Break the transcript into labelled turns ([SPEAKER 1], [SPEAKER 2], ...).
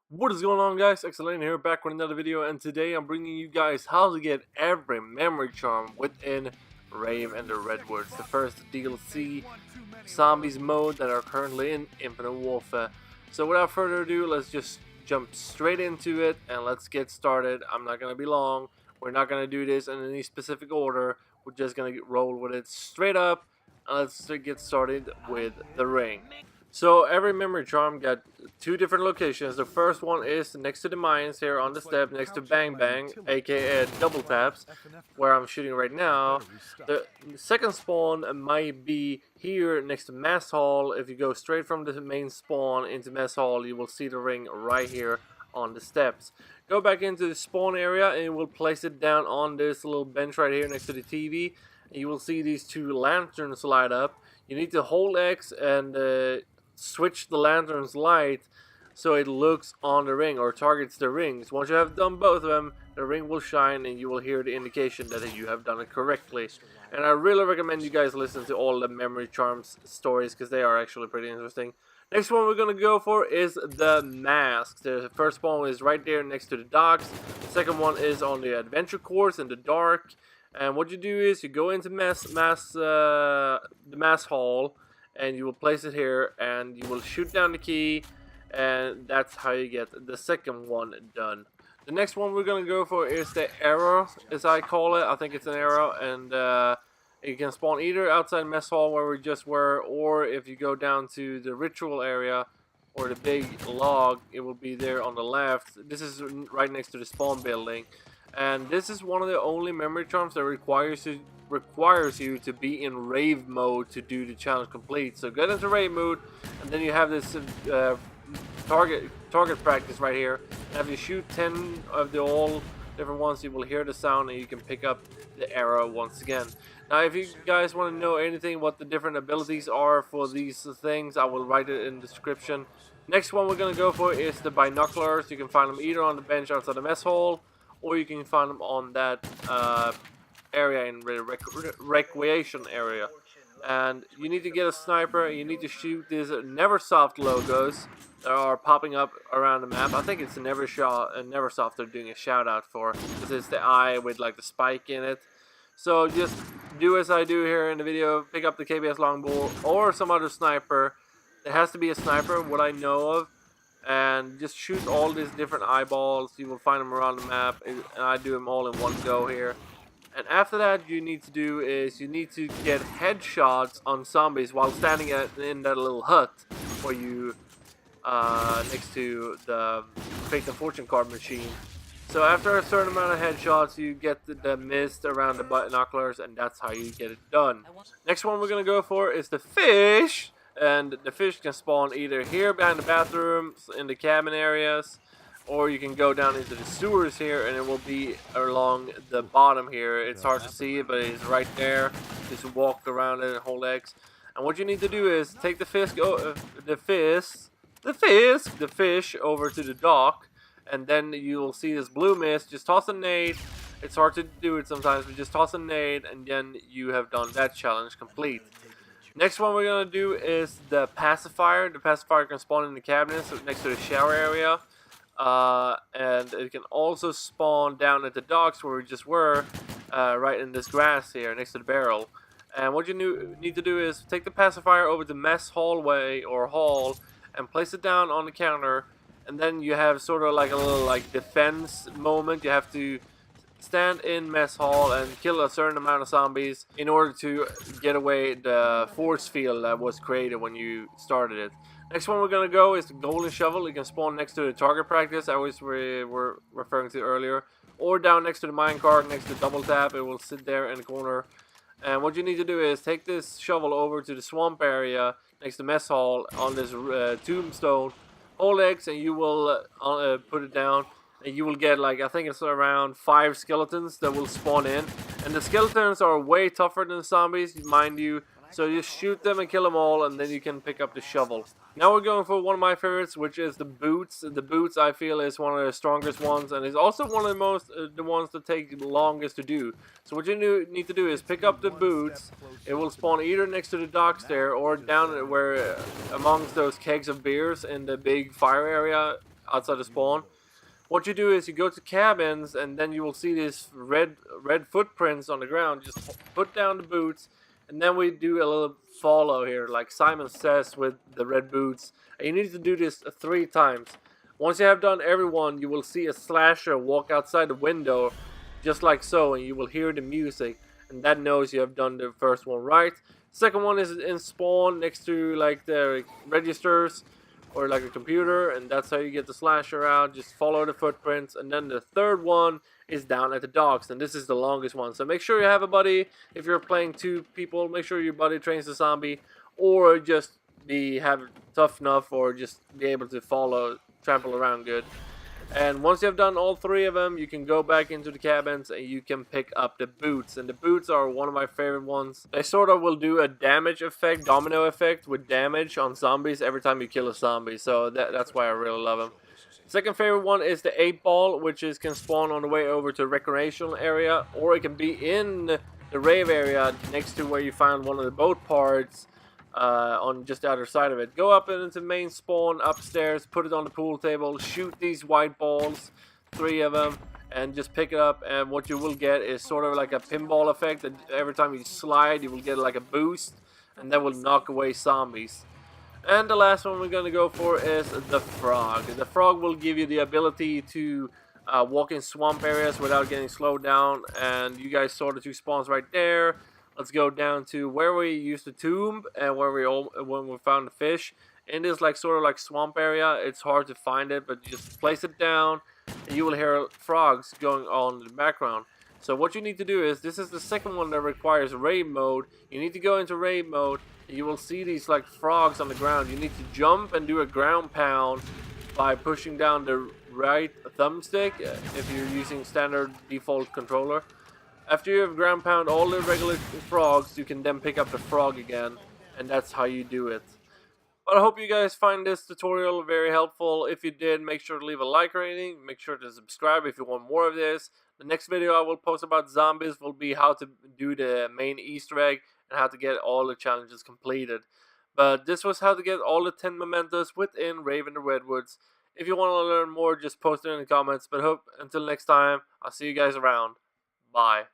[SPEAKER 1] What is going on, guys? Excellent here, back with another video, and today I'm bringing you guys how to get every memory charm within Rave in the Redwoods, the first DLC zombies mode that are currently in Infinite Warfare. So without further ado, let's just jump straight into it and let's get started. I'm not going to be long. We're not going to do this in any specific order. We're just going to roll with it straight up, and let's get started with the ring. So every memory charm got two different locations. The first one is next to the mines here on the step next to Bang Bang, aka double taps, where I'm shooting right now. The second spawn might be here next to Mess Hall. If you go straight from the main spawn into Mess Hall, you will see the ring right here on the steps. Go back into the spawn area and we'll place it down on this little bench right here next to the TV. And you will see these two lanterns light up. You need to hold X and switch the lantern's light so it looks on the ring or targets the rings. Once you have done both of them, the ring will shine and you will hear the indication that you have done it correctly. And I really recommend you guys listen to all the memory charms stories because they are actually pretty interesting. Next one we're going to go for is the masks. The first one is right there next to the docks. The second one is on the adventure course in the dark. And what you do is you go into the mass hall, and you will place it here and you will shoot down the key, and that's how you get the second one done. The next one we're gonna go for is the arrow, as I call it. I think it's an arrow, and you can spawn either outside mess hall where we just were, or if you go down to the ritual area or the big log, it will be there on the left. This is right next to the spawn building, and this is one of the only memory charms that requires you to be in rave mode to do the challenge complete. So get into rave mode, and then you have this target practice right here. And if you shoot 10 of the all different ones, you will hear the sound and you can pick up the arrow once again. Now if you guys want to know anything what the different abilities are for these things, I will write it in the description. Next one we're going to go for is the Binoculars. You can find them either on the bench outside the mess hall, or you can find them on that area in the recreation area. And you need to get a sniper. You need to shoot these Neversoft logos that are popping up around the map. I think it's Neversoft they're doing a shout out for, because it's the eye with like the spike in it. So just do as I do here in the video. Pick up the KBS longbow or some other sniper. It has to be a sniper, what I know of. And just shoot all these different eyeballs. You will find them around the map, and I do them all in one go here. And after that, you need to do is you need to get headshots on zombies while standing in that little hut where you next to the Fate and Fortune card machine. So after a certain amount of headshots, you get the mist around the binoculars, and that's how you get it done. Next one we're gonna go for is the fish. And the fish can spawn either here behind the bathrooms, in the cabin areas, or you can go down into the sewers here and it will be along the bottom here. It's hard to see it, but it's right there. Just walk around it and hold X. And what you need to do is take the fish over to the dock, and then you'll see this blue mist. Just toss a nade. It's hard to do it sometimes, but just toss a nade and then you have done that challenge complete. Next one we're going to do is the Pacifier. The Pacifier can spawn in the cabinets next to the shower area. And it can also spawn down at the docks where we just were, right in this grass here next to the barrel. And what you need to do is take the Pacifier over to mess hallway or hall and place it down on the counter. And then you have sort of like a little like defense moment. You have to stand in mess hall and kill a certain amount of zombies in order to get away the force field that was created when you started it. Next one we're going to go is the golden shovel. You can spawn next to the target practice I were referring to earlier, or down next to the minecart next to double tap. It will sit there in the corner. And what you need to do is take this shovel over to the swamp area next to mess hall on this tombstone. Hold X and you will put it down. And you will get, like, I think it's around 5 skeletons that will spawn in. And the skeletons are way tougher than zombies, mind you. So just shoot them and kill them all, and then you can pick up the shovel. Now we're going for one of my favorites, which is the boots. The boots, I feel, is one of the strongest ones, and is also one of the ones that take the longest to do. So what you need to do is pick up the boots. It will spawn either next to the docks there, or down where amongst those kegs of beers in the big fire area outside the spawn. What you do is you go to cabins, and then you will see these red footprints on the ground. Just put down the boots, and then we do a little follow here, like Simon says with the red boots. And you need to do this 3 times. Once you have done everyone, you will see a slasher walk outside the window, just like so, and you will hear the music, and that knows you have done the first one right. Second one is in spawn next to like the registers or like a computer, and that's how you get the slasher out. Just follow the footprints. And then the third one is down at the docks, and this is the longest one. So make sure you have a buddy. If you're playing 2 people, make sure your buddy trains the zombie, or just have tough enough, or just be able to trample around good. And once you have done all 3 of them, you can go back into the cabins and you can pick up the boots. And the boots are one of my favorite ones. They sort of will do a damage effect, domino effect with damage on zombies every time you kill a zombie. So that's why I really love them. Second favorite one is the 8-ball, which can spawn on the way over to the recreational area, or it can be in the rave area next to where you found one of the boat parts. On just the other side of it. Go up into main spawn upstairs, put it on the pool table, shoot these white balls, 3 of them, and just pick it up. And what you will get is sort of like a pinball effect. That every time you slide, you will get like a boost, and that will knock away zombies. And the last one we're going to go for is the frog. The frog will give you the ability to walk in swamp areas without getting slowed down. And you guys saw the 2 spawns right there. Let's go down to where we used the tomb and when we found the fish. In this like sort of like swamp area, it's hard to find it, but you just place it down and you will hear frogs going on in the background. So what you need to do is, this is the second one that requires raid mode. You need to go into raid mode and you will see these like frogs on the ground. You need to jump and do a ground pound by pushing down the right thumbstick if you're using standard default controller. After you have ground pound all the regular frogs, you can then pick up the frog again, and that's how you do it. But I hope you guys find this tutorial very helpful. If you did, make sure to leave a like rating. Make sure to subscribe if you want more of this. The next video I will post about zombies will be how to do the main Easter egg and how to get all the challenges completed. But this was how to get all the 10 mementos within Rave in the Redwoods. If you want to learn more, just post it in the comments. But hope until next time, I'll see you guys around. Bye.